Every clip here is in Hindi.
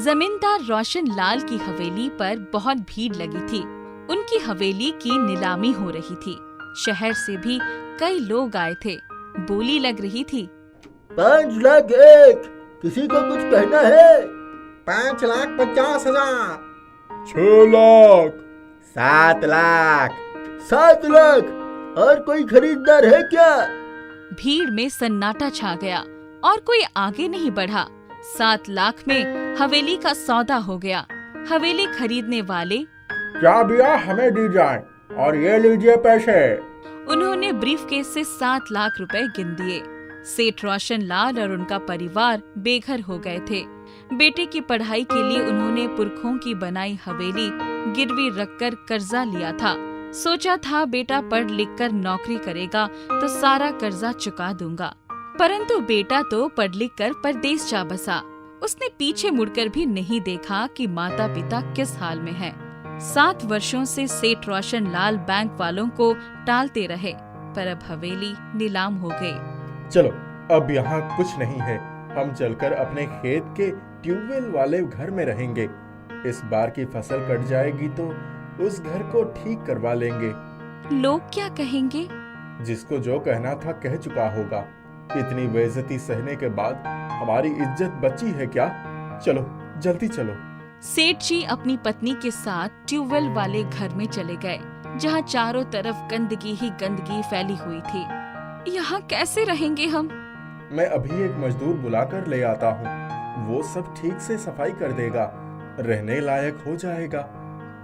जमींदार रोशन लाल की हवेली पर बहुत भीड़ लगी थी। उनकी हवेली की नीलामी हो रही थी। शहर से भी कई लोग आए थे। बोली लग रही थी, 5 लाख एक, किसी को कुछ कहना है? 5,50,000, 6 लाख, 7 लाख, 7 लाख। और कोई खरीददार है क्या? भीड़ में सन्नाटा छा गया और कोई आगे नहीं बढ़ा। 7 लाख में हवेली का सौदा हो गया। हवेली खरीदने वाले क्या भैया हमें दी जाए और ये लीजिए पैसे। उन्होंने ब्रीफकेस से 7 लाख रुपए गिन दिए। सेठ रोशन लाल और उनका परिवार बेघर हो गए थे। बेटे की पढ़ाई के लिए उन्होंने पुरखों की बनाई हवेली गिरवी रखकर कर्जा लिया था। सोचा था बेटा पढ़ लिख कर नौकरी करेगा तो सारा कर्जा चुका दूंगा, परंतु बेटा तो पढ़ लिख कर परदेश जा बसा। उसने पीछे मुड़कर भी नहीं देखा कि माता पिता किस हाल में हैं। 7 वर्षों से सेठ रोशन लाल बैंक वालों को टालते रहे, पर अब हवेली नीलाम हो गई। चलो अब यहाँ कुछ नहीं है, हम चलकर अपने खेत के ट्यूबवेल वाले घर में रहेंगे। इस बार की फसल कट जाएगी तो उस घर को ठीक करवा लेंगे। लोग क्या कहेंगे? जिसको जो कहना था कह चुका होगा। इतनी बेइज्जती सहने के बाद हमारी इज्जत बची है क्या? चलो जल्दी चलो। सेठ जी अपनी पत्नी के साथ ट्यूबवेल वाले घर में चले गए, जहाँ चारों तरफ गंदगी ही गंदगी फैली हुई थी। यहाँ कैसे रहेंगे हम? मैं अभी एक मजदूर बुलाकर ले आता हूँ, वो सब ठीक से सफाई कर देगा, रहने लायक हो जाएगा।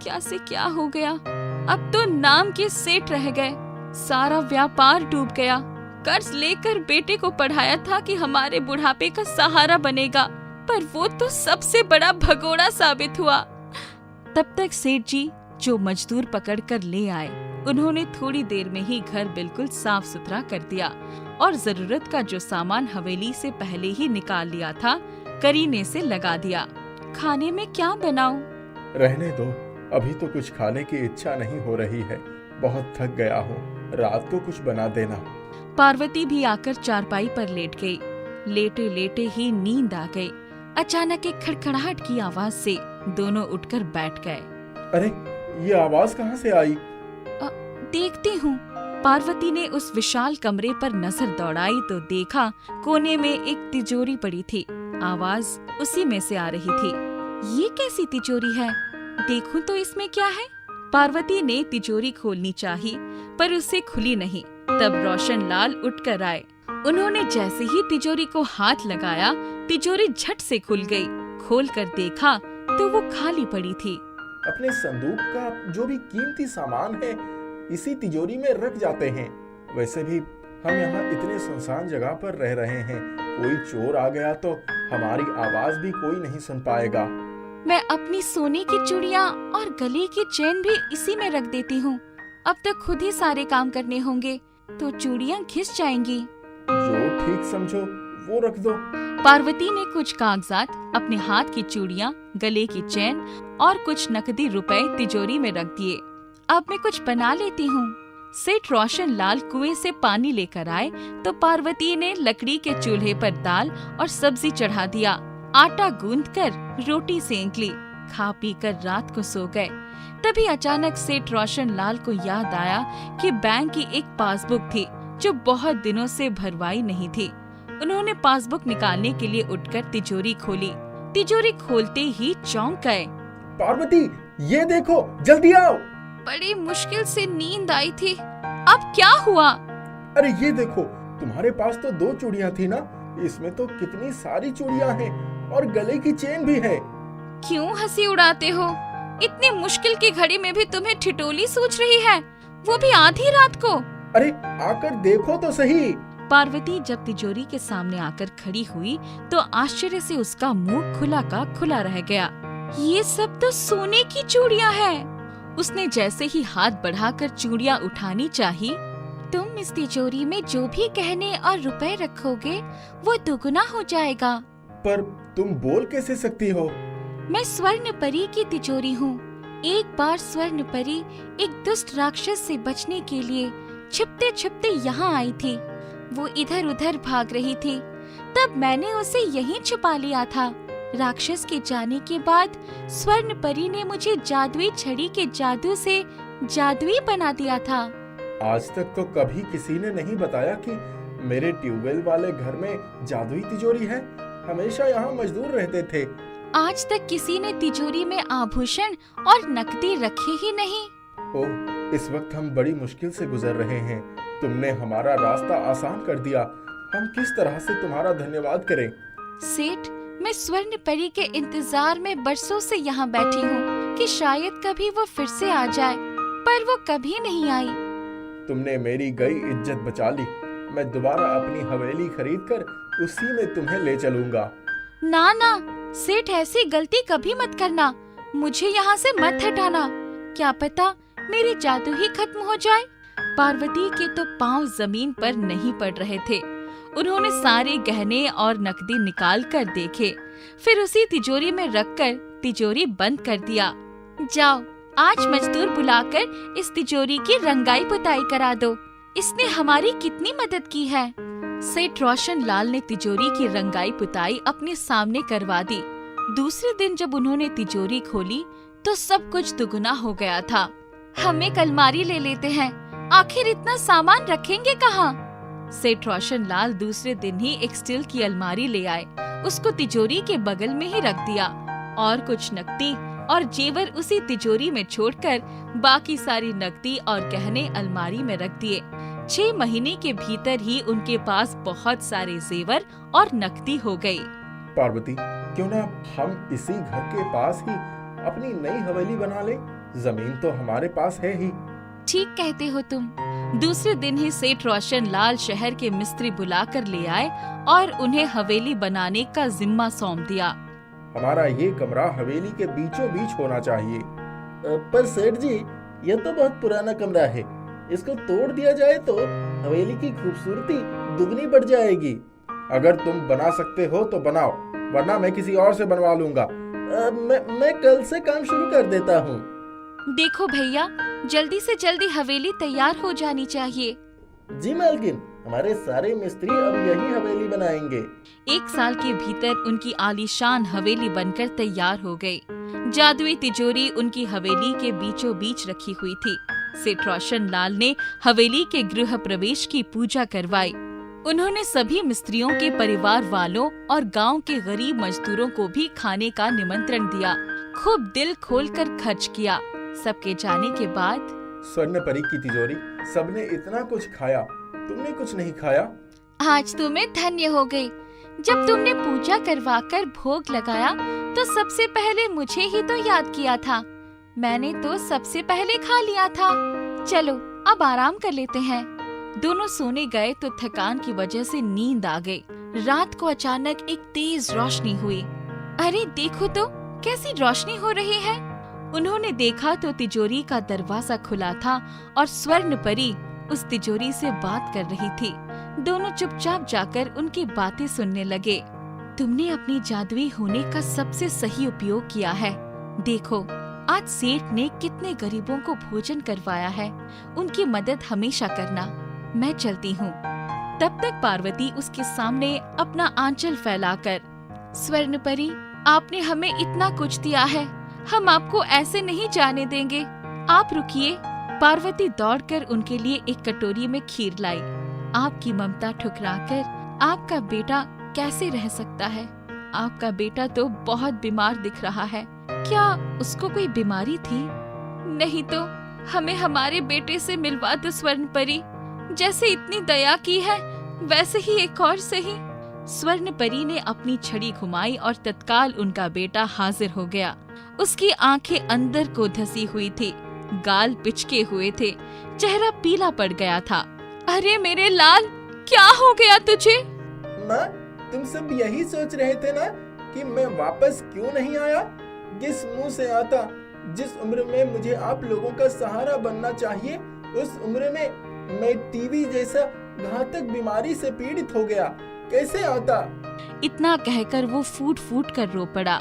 क्या से क्या हो गया? अब तो नाम के सेठ रह गए। सारा व्यापार डूब गया। कर्ज लेकर बेटे को पढ़ाया था कि हमारे बुढ़ापे का सहारा बनेगा, पर वो तो सबसे बड़ा भगोड़ा साबित हुआ। तब तक सेठ जी जो मजदूर पकड़कर ले आए, उन्होंने थोड़ी देर में ही घर बिल्कुल साफ सुथरा कर दिया और जरूरत का जो सामान हवेली से पहले ही निकाल लिया था, करीने से लगा दिया। खाने में क्या बनाऊं? रहने दो, अभी तो कुछ खाने की इच्छा नहीं हो रही है। बहुत थक गया हूँ, रात को कुछ बना देना। पार्वती भी आकर चारपाई पर लेट गई। लेटे लेटे ही नींद आ गई। अचानक एक खड़खड़ाहट की आवाज से दोनों उठकर बैठ गए। अरे ये आवाज कहाँ से आई? देखती हूँ। पार्वती ने उस विशाल कमरे पर नजर दौड़ाई तो देखा कोने में एक तिजोरी पड़ी थी। आवाज उसी में से आ रही थी। ये कैसी तिजोरी है? देखूं तो इसमें क्या है? पार्वती ने तिजोरी खोलनी चाही, पर उससे खुली नहीं। तब रोशन लाल उठकर आए। उन्होंने जैसे ही तिजोरी को हाथ लगाया, तिजोरी झट से खुल गई। खोलकर देखा तो वो खाली पड़ी थी। अपने संदूक का जो भी कीमती सामान है इसी तिजोरी में रख जाते हैं। वैसे भी हम यहाँ इतने सुनसान जगह पर रह रहे हैं, कोई चोर आ गया तो हमारी आवाज भी कोई नहीं सुन पाएगा। मैं अपनी सोने की चूड़ियाँ और गले की चेन भी इसी में रख देती हूँ। अब तक खुद ही सारे काम करने होंगे तो चूड़ियाँ घिस जाएंगी। जो ठीक समझो वो रख दो। पार्वती ने कुछ कागजात, अपने हाथ की चूड़ियाँ, गले की चेन और कुछ नकदी रुपए तिजोरी में रख दिए। अब मैं कुछ बना लेती हूँ। सेठ रोशन लाल कुएं से पानी लेकर आए तो पार्वती ने लकड़ी के चूल्हे पर दाल और सब्जी चढ़ा दिया। आटा गूंथकर रोटी सेंक ली। खा पी कर रात को सो गए। तभी अचानक सेठ रोशन लाल को याद आया कि बैंक की एक पासबुक थी जो बहुत दिनों से भरवाई नहीं थी। उन्होंने पासबुक निकालने के लिए उठकर तिजोरी खोली। तिजोरी खोलते ही चौंक गए। पार्वती ये देखो, जल्दी आओ। बड़ी मुश्किल से नींद आई थी। अब क्या हुआ? अरे ये देखो, तुम्हारे पास तो 2 चूड़ियाँ थी ना, इसमें तो कितनी सारी चूड़ियाँ हैं और गले की चेन भी है। क्यों हंसी उड़ाते हो? इतनी मुश्किल की घड़ी में भी तुम्हें ठिठोली सूझ रही है, वो भी आधी रात को। अरे आकर देखो तो सही। पार्वती जब तिजोरी के सामने आकर खड़ी हुई तो आश्चर्य से उसका मुंह खुला का खुला रह गया। ये सब तो सोने की चूड़ियाँ हैं। उसने जैसे ही हाथ बढ़ाकर चूड़ियाँ उठानी चाही, तुम इस तिजोरी में जो भी गहने और रुपए रखोगे वो दुगुना हो जाएगा। पर तुम बोल कैसे सकती हो? मैं स्वर्ण परी की तिजोरी हूँ। एक बार स्वर्ण परी एक दुष्ट राक्षस से बचने के लिए छिपते छिपते यहाँ आई थी। वो इधर उधर भाग रही थी, तब मैंने उसे यहीं छुपा लिया था। राक्षस के जाने के बाद स्वर्ण परी ने मुझे जादुई छड़ी के जादू से जादुई बना दिया था। आज तक तो कभी किसी ने नहीं बताया कि मेरे ट्यूबवेल वाले घर में जादुई तिजोरी है। हमेशा यहाँ मजदूर रहते थे। आज तक किसी ने तिजोरी में आभूषण और नकदी रखे ही नहीं। ओह, इस वक्त हम बड़ी मुश्किल से गुजर रहे हैं। तुमने हमारा रास्ता आसान कर दिया। हम किस तरह से तुम्हारा धन्यवाद करें? सेठ, मैं स्वर्ण परी के इंतजार में बरसों से यहाँ बैठी हूँ कि शायद कभी वो फिर से आ जाए, पर वो कभी नहीं आई। तुमने मेरी गई इज्जत बचा ली। मैं दोबारा अपनी हवेली खरीदकर उसी में तुम्हें ले चलूंगा। ना ना सेठ, ऐसी गलती कभी मत करना। मुझे यहाँ से मत हटाना। क्या पता मेरी जादू ही खत्म हो जाए। पार्वती के तो पाँव जमीन पर नहीं पड़ रहे थे। उन्होंने सारे गहने और नकदी निकाल कर देखे, फिर उसी तिजोरी में रखकर तिजोरी बंद कर दिया। जाओ, आज मजदूर बुलाकर इस तिजोरी की रंगाई पुताई करा दो। इसने हमारी कितनी मदद की है। सेठ रोशन लाल ने तिजोरी की रंगाई पुताई अपने सामने करवा दी। दूसरे दिन जब उन्होंने तिजोरी खोली तो सब कुछ दुगुना हो गया था। हम एक अलमारी ले लेते हैं, आखिर इतना सामान रखेंगे कहाँ? सेठ रोशन लाल दूसरे दिन ही एक स्टील की अलमारी ले आए। उसको तिजोरी के बगल में ही रख दिया और कुछ नकदी और जेवर उसी तिजोरी में छोड़कर बाकी सारी नकदी और गहने अलमारी में रख दिए। 6 महीने के भीतर ही उनके पास बहुत सारे जेवर और नकदी हो गई। पार्वती, क्यों ना हम इसी घर के पास ही अपनी नई हवेली बना ले? जमीन तो हमारे पास है ही। ठीक कहते हो तुम। दूसरे दिन ही सेठ रोशन लाल शहर के मिस्त्री बुलाकर ले आए और उन्हें हवेली बनाने का जिम्मा सौंप दिया। हमारा ये कमरा हवेली के बीचों बीच होना चाहिए। पर सेठ जी, ये तो बहुत पुराना कमरा है। इसको तोड़ दिया जाए तो हवेली की खूबसूरती दुगनी बढ़ जाएगी। अगर तुम बना सकते हो तो बनाओ, वरना मैं किसी और से बनवा लूंगा। मैं कल से काम शुरू कर देता हूँ। देखो भैया, जल्दी से जल्दी हवेली तैयार हो जानी चाहिए। जी मालकिन, हमारे सारे मिस्त्री अब यही हवेली बनाएंगे। 1 साल के भीतर उनकी आलीशान हवेली बनकर तैयार हो गई। जादुई तिजोरी उनकी हवेली के बीचों बीच रखी हुई थी। सेठ रोशन लाल ने हवेली के गृह प्रवेश की पूजा करवाई। उन्होंने सभी मिस्त्रियों के परिवार वालों और गांव के गरीब मजदूरों को भी खाने का निमंत्रण दिया। खूब दिल खोलकर खर्च किया। सबके जाने के बाद स्वर्ण परी की तिजोरी, सबने इतना कुछ खाया, तुमने कुछ नहीं खाया। आज तो मैं धन्य हो गई। जब तुमने पूजा करवाकर भोग लगाया तो सबसे पहले मुझे ही तो याद किया था। मैंने तो सबसे पहले खा लिया था। चलो अब आराम कर लेते हैं। दोनों सोने गए तो थकान की वजह से नींद आ गई। रात को अचानक एक तेज रोशनी हुई। अरे देखो तो कैसी रोशनी हो रही है। उन्होंने देखा तो तिजोरी का दरवाजा खुला था और स्वर्ण परी उस तिजोरी से बात कर रही थी। दोनों चुपचाप जाकर उनकी बातें सुनने लगे। तुमने अपनी जादुई होने का सबसे सही उपयोग किया है। देखो आज सेठ ने कितने गरीबों को भोजन करवाया है। उनकी मदद हमेशा करना। मैं चलती हूँ। तब तक पार्वती उसके सामने अपना आंचल फैलाकर, स्वर्ण परी, आपने हमें इतना कुछ दिया है, हम आपको ऐसे नहीं जाने देंगे। आप रुकिए। पार्वती दौड़कर उनके लिए एक कटोरी में खीर लाई। आपकी ममता ठुकराकर आपका बेटा कैसे रह सकता है? आपका बेटा तो बहुत बीमार दिख रहा है। क्या उसको कोई बीमारी थी? नहीं तो हमें हमारे बेटे से मिलवा दो स्वर्ण परी। जैसे इतनी दया की है वैसे ही एक और सही। स्वर्ण परी ने अपनी छड़ी घुमाई और तत्काल उनका बेटा हाजिर हो गया। उसकी आंखें अंदर को धसी हुई थी, गाल पिचके हुए थे, चेहरा पीला पड़ गया था। अरे मेरे लाल, क्या हो गया तुझे? माँ, तुम सब यही सोच रहे थे ना कि मैं वापस क्यों नहीं आया? किस मुंह से आता? जिस उम्र में मुझे आप लोगों का सहारा बनना चाहिए, उस उम्र में मैं टीबी जैसा घातक बीमारी से पीड़ित हो गया। कैसे आता? इतना कहकर वो फूट फूट कर रो पड़ा।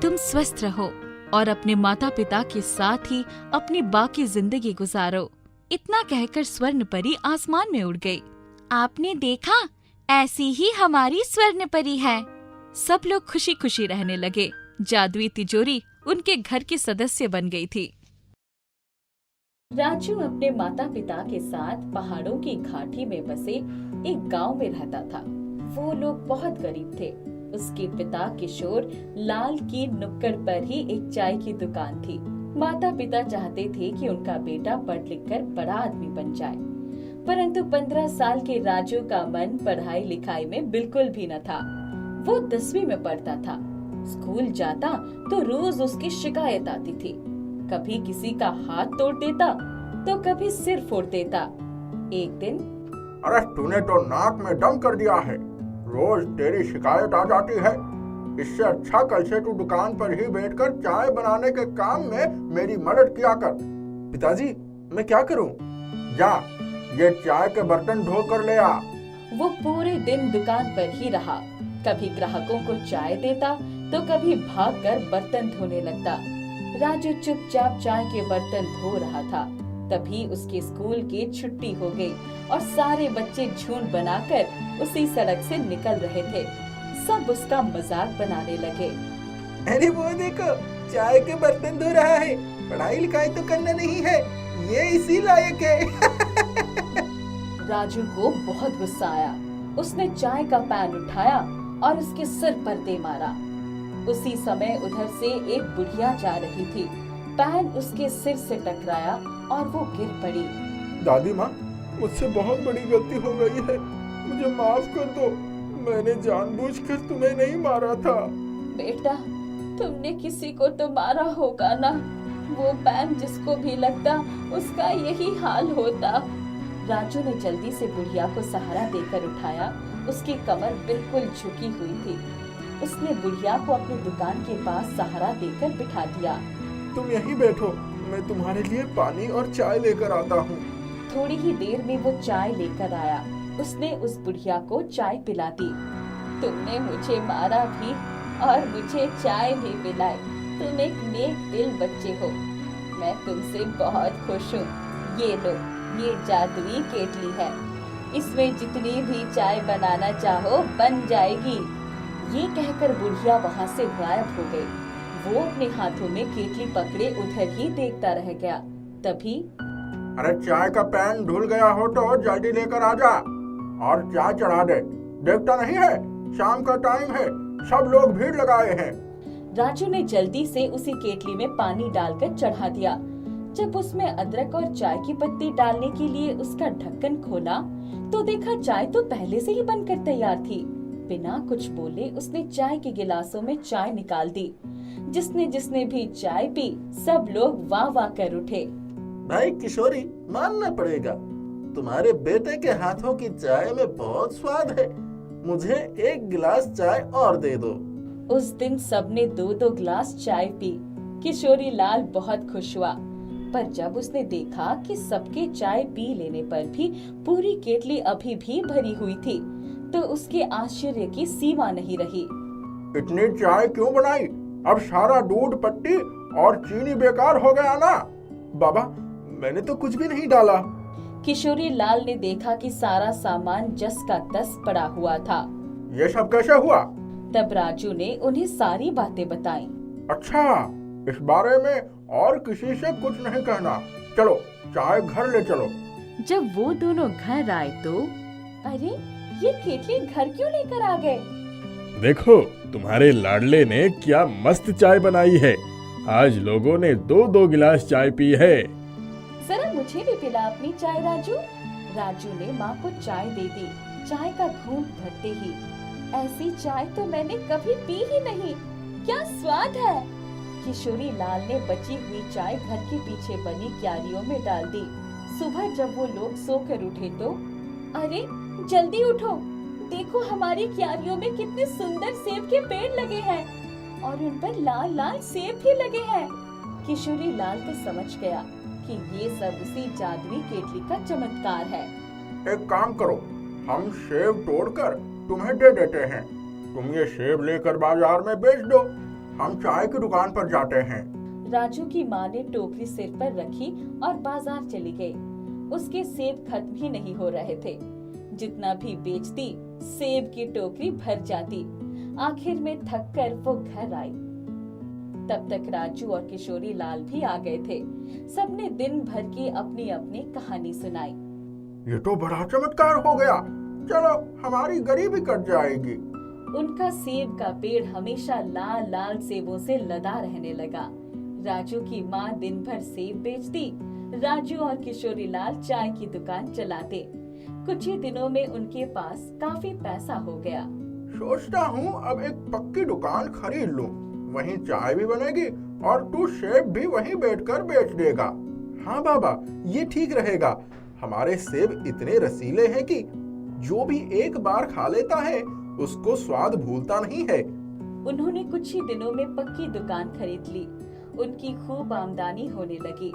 तुम स्वस्थ रहो और अपने माता पिता के साथ ही अपनी बाकी जिंदगी गुजारो। इतना कहकर स्वर्ण परी आसमान में उड़ गई। आपने देखा, ऐसी ही हमारी स्वर्ण परी है। सब लोग खुशी खुशी रहने लगे। जादुई तिजोरी उनके घर की सदस्य बन गई थी। राजू अपने माता पिता के साथ पहाड़ों की घाटी में बसे एक गांव में रहता था। वो लोग बहुत गरीब थे। उसके पिता किशोर लाल की नुक्कड़ पर ही एक चाय की दुकान थी। माता पिता चाहते थे कि उनका बेटा पढ़ लिख कर बड़ा आदमी बन जाए, परंतु 15 साल के राजू का मन पढ़ाई लिखाई में बिल्कुल भी न था। वो 10वीं में पढ़ता था। स्कूल जाता तो रोज उसकी शिकायत आती थी। कभी किसी का हाथ तोड़ देता तो कभी सिर फोड़ देता। एक दिन, अरे तूने तो नाक में दम कर दिया है, रोज तेरी शिकायत आ जाती है। इससे अच्छा कल से तू दुकान पर ही बैठकर चाय बनाने के काम में मेरी मदद किया कर। पिताजी, मैं क्या करूं? जा, ये चाय के बर्तन धो कर ले आ। वो पूरे दिन दुकान पर ही रहा। कभी ग्राहकों को चाय देता तो कभी भागकर बर्तन धोने लगता। राजू चुपचाप चाय के बर्तन धो रहा था। तभी उसके स्कूल की छुट्टी हो गई और सारे बच्चे झुंड बनाकर उसी सड़क से निकल रहे थे। सब उसका मजाक बनाने लगे। अरे वो देखो, चाय के बर्तन धो रहा है, पढ़ाई लिखाई तो करना नहीं है, ये इसी लायक है। राजू को बहुत गुस्सा आया। उसने चाय का पैन उठाया और उसके सिर पर दे मारा। उसी समय उधर से एक बुढ़िया जा रही थी। पैन उसके सिर से टकराया और वो गिर पड़ी। दादी माँ, मुझसे बहुत बड़ी गलती हो गई है, मुझे माफ कर दो। मैंने जानबूझकर तुम्हें नहीं मारा था। बेटा, तुमने किसी को तो मारा होगा ना। वो पैन जिसको भी लगता उसका यही हाल होता। राजू ने जल्दी से बुढ़िया को सहारा देकर उठाया। उसकी कमर बिल्कुल झुकी हुई थी। उसने बुढ़िया को अपनी दुकान के पास सहारा देकर बिठा दिया। तुम यहीं बैठो, मैं तुम्हारे लिए पानी और चाय लेकर आता हूँ। थोड़ी ही देर में वो चाय लेकर आया। उसने उस बुढ़िया को चाय पिला दी। तुमने मुझे मारा भी और मुझे चाय भी पिलाई। तुम एक नेक दिल बच्चे हो। मैं तुमसे बहुत खुश हूँ। ये लो, ये जादुई केतली है। इसमें जितनी भी चाय बनाना चाहो बन जाएगी। ये कहकर बुढ़िया वहाँ से गायब हो गई। वो अपने हाथों में केतली पकड़े उधर ही देखता रह गया। तभी, अरे चाय का पैन धुल गया हो तो जल्दी लेकर आ जा और चाय चढ़ा दे। देखता नहीं है, शाम का टाइम है, सब लोग भीड़ लगाए हैं। राजू ने जल्दी से उसी केतली में पानी डालकर चढ़ा दिया। जब उसमें अदरक और चाय की पत्ती डालने के लिए उसका ढक्कन खोला तो देखा चाय तो पहले से ही बनकर तैयार थी। बिना कुछ बोले उसने चाय के गिलासों में चाय निकाल दी। जिसने जिसने भी चाय पी सब लोग वाह वाह कर उठे। भाई किशोरी, मानना पड़ेगा, तुम्हारे बेटे के हाथों की चाय में बहुत स्वाद है। मुझे एक गिलास चाय और दे दो। उस दिन सबने 2-2 गिलास चाय पी। किशोरी लाल बहुत खुश हुआ, पर जब उसने देखा कि सबके चाय पी लेने पर भी पूरी केतली अभी भी भरी हुई थी तो उसके आश्चर्य की सीमा नहीं रही। इतनी चाय क्यों बनाई? अब सारा दूध, पत्ती और चीनी बेकार हो गया ना। बाबा, मैंने तो कुछ भी नहीं डाला। किशोरी लाल ने देखा कि सारा सामान जस का तस पड़ा हुआ था। ये सब कैसे हुआ? तब राजू ने उन्हें सारी बातें बताई। अच्छा, इस बारे में और किसी से कुछ नहीं कहना। चलो चाय घर ले चलो। जब वो दोनों घर आए तो अरे, ये केतली घर क्यों लेकर आ गए? देखो, तुम्हारे लाडले ने क्या मस्त चाय बनाई है। आज लोगों ने 2-2 गिलास चाय पी है। जरा मुझे भी पिला अपनी चाय राजू। राजू ने माँ को चाय दे दी। चाय का घूंट भरते ही, ऐसी चाय तो मैंने कभी पी ही नहीं, क्या स्वाद है। किशोरी लाल ने बची हुई चाय घर के पीछे बनी क्यारियों में डाल दी। सुबह जब वो लोग सोकर उठे तो अरे, जल्दी उठो, देखो हमारी क्यारियों में कितने सुंदर सेब के पेड़ लगे हैं और उन पर लाल लाल सेब भी लगे हैं। किशोरी लाल तो समझ गया कि ये सब उसी जादुई केतली का चमत्कार है। एक काम करो, हम सेब तोड़कर तुम्हें दे देते हैं। तुम ये सेब लेकर बाजार में बेच दो। हम चाय की दुकान पर जाते हैं। राजू की माँ ने टोकरी सिर पर रखी और बाजार चली गई। उसके सेब खत्म ही नहीं हो रहे थे। जितना भी बेचती, सेब की टोकरी भर जाती। आखिर में थक कर वो घर आई। तब तक राजू और किशोरी लाल भी आ गए थे। सबने दिन भर की अपनी अपनी कहानी सुनाई। ये तो बड़ा चमत्कार हो गया, चलो हमारी गरीबी कट जाएगी। उनका सेब का पेड़ हमेशा लाल लाल सेबों से लदा रहने लगा। राजू की माँ दिन भर सेब बेचती, राजू और किशोरी लाल चाय की दुकान चलाते। कुछ ही दिनों में उनके पास काफी पैसा हो गया। सोचता हूँ अब एक पक्की दुकान खरीद लूं, वहीं चाय भी बनेगी और तू सेब भी वहीं बैठकर बेच देगा। हाँ बाबा, ये ठीक रहेगा। हमारे सेब इतने रसीले हैं कि जो भी एक बार खा लेता है उसको स्वाद भूलता नहीं है। उन्होंने कुछ ही दिनों में पक्की दुकान खरीद ली। उनकी खूब आमदनी होने लगी।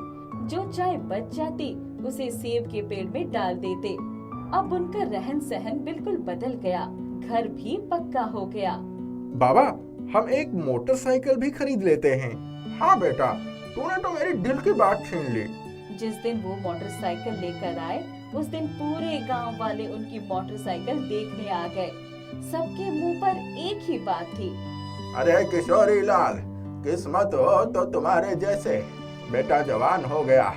जो चाय बच जाती उसे सेब के पेड़ में डाल देते। अब उनका रहन सहन बिल्कुल बदल गया। घर भी पक्का हो गया। बाबा, हम एक मोटरसाइकिल भी खरीद लेते हैं। हाँ बेटा, तूने तो मेरी दिल की बात छीन ली। जिस दिन वो मोटरसाइकिल लेकर आए उस दिन पूरे गांव वाले उनकी मोटरसाइकिल देखने आ गए। सबके मुंह पर एक ही बात थी, अरे किशोरी लाल, किस्मत हो तो तुम्हारे जैसे बेटा जवान हो गया।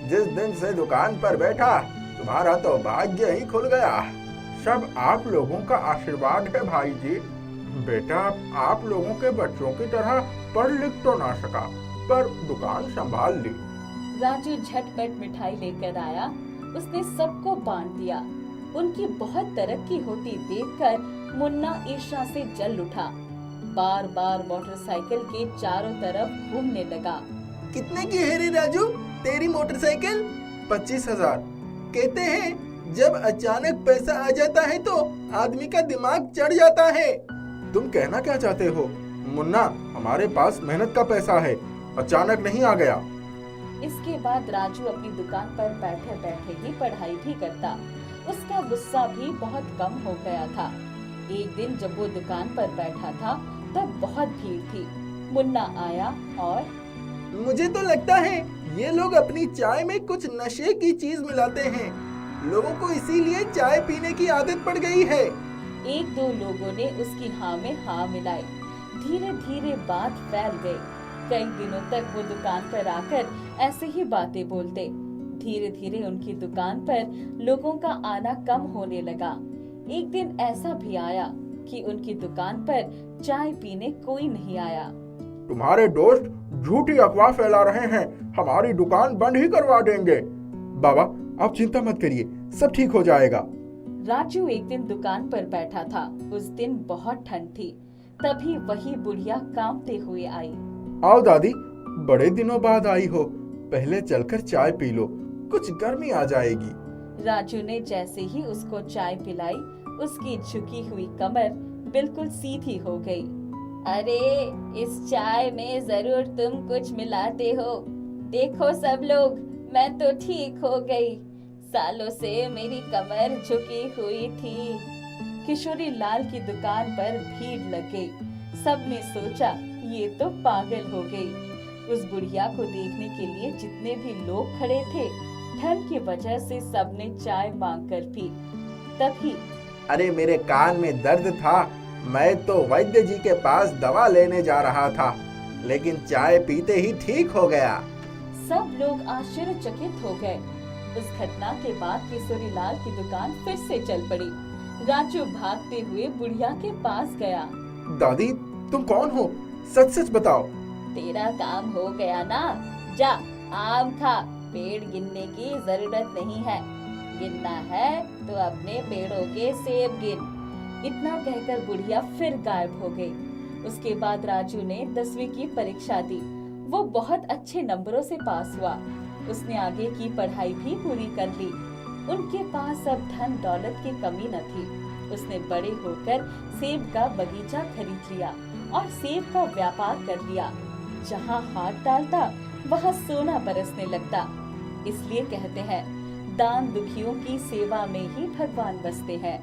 जिस दिन से दुकान पर बैठा तुम्हारा तो भाग्य ही खुल गया। सब आप लोगों का आशीर्वाद है भाई जी। बेटा आप लोगों के बच्चों की तरह पढ़ लिख तो ना सका, पर दुकान संभाल ली। राजू झटपट मिठाई लेकर आया। उसने सबको बांट दिया। उनकी बहुत तरक्की होती देखकर मुन्ना ईर्ष्या से जल उठा। बार बार मोटरसाइकिल के चारों तरफ घूमने लगा। कितने की है रे राजू तेरी मोटरसाइकिल? 25,000। कहते हैं जब अचानक पैसा आ जाता है तो आदमी का दिमाग चढ़ जाता है। तुम कहना क्या चाहते हो मुन्ना? हमारे पास मेहनत का पैसा है, अचानक नहीं आ गया। इसके बाद राजू अपनी दुकान पर बैठे बैठे ही पढ़ाई भी करता। उसका गुस्सा भी बहुत कम हो गया था। एक दिन जब वो दुकान पर बैठा था तब बहुत भीड़ थी। मुन्ना आया और मुझे तो लगता है ये लोग अपनी चाय में कुछ नशे की चीज मिलाते हैं। लोगों को इसीलिए चाय पीने की आदत पड़ गई है। एक दो लोगों ने उसकी हाँ में हाँ मिलाई। धीरे धीरे बात फैल गई। कई दिनों तक वो दुकान पर आकर ऐसे ही बातें बोलते। धीरे धीरे उनकी दुकान पर लोगों का आना कम होने लगा। एक दिन ऐसा भी आया कि उनकी दुकान पर चाय पीने कोई नहीं आया। तुम्हारे दोस्त झूठी अफवाह फैला रहे हैं, हमारी दुकान बंद ही करवा देंगे। बाबा आप चिंता मत करिए, सब ठीक हो जाएगा। राजू एक दिन दुकान पर बैठा था। उस दिन बहुत ठंड थी। तभी वही बुढ़िया कांपते हुए आई। आओ दादी, बड़े दिनों बाद आई हो, पहले चलकर चाय पी लो, कुछ गर्मी आ जाएगी। राजू ने जैसे ही उसको चाय पिलाई उसकी झुकी हुई कमर बिल्कुल सीधी हो गई। अरे इस चाय में जरूर तुम कुछ मिलाते हो। देखो सब लोग, मैं तो ठीक हो गई। सालों से मेरी कमर झुकी हुई थी। किशोरी लाल की दुकान पर भीड़ लग गई। सबने सोचा ये तो पागल हो गई। उस बुढ़िया को देखने के लिए जितने भी लोग खड़े थे, ठंड की वजह से सबने चाय मांगकर पी। तभी अरे मेरे कान में दर्द था, मैं तो वैद्य जी के पास दवा लेने जा रहा था, लेकिन चाय पीते ही ठीक हो गया। सब लोग आश्चर्यचकित हो गए। उस घटना के बाद किशोरी लाल की दुकान फिर से चल पड़ी। राजू भागते हुए बुढ़िया के पास गया। दादी तुम कौन हो, सच सच बताओ। तेरा काम हो गया ना, जा आम खा। पेड़ गिनने की जरूरत नहीं है, गिनना है तो अपने पेड़ों के सेब गिन। इतना कहकर बुढ़िया फिर गायब हो गई। उसके बाद राजू ने 10वीं की परीक्षा दी। वो बहुत अच्छे नंबरों से पास हुआ। उसने आगे की पढ़ाई भी पूरी कर ली। उनके पास अब धन दौलत की कमी न थी। उसने बड़े होकर सेब का बगीचा खरीद लिया और सेब का व्यापार कर लिया। जहाँ हाथ डालता वहाँ सोना बरसने लगता। इसलिए कहते हैं दान दुखियों की सेवा में ही भगवान बसते हैं।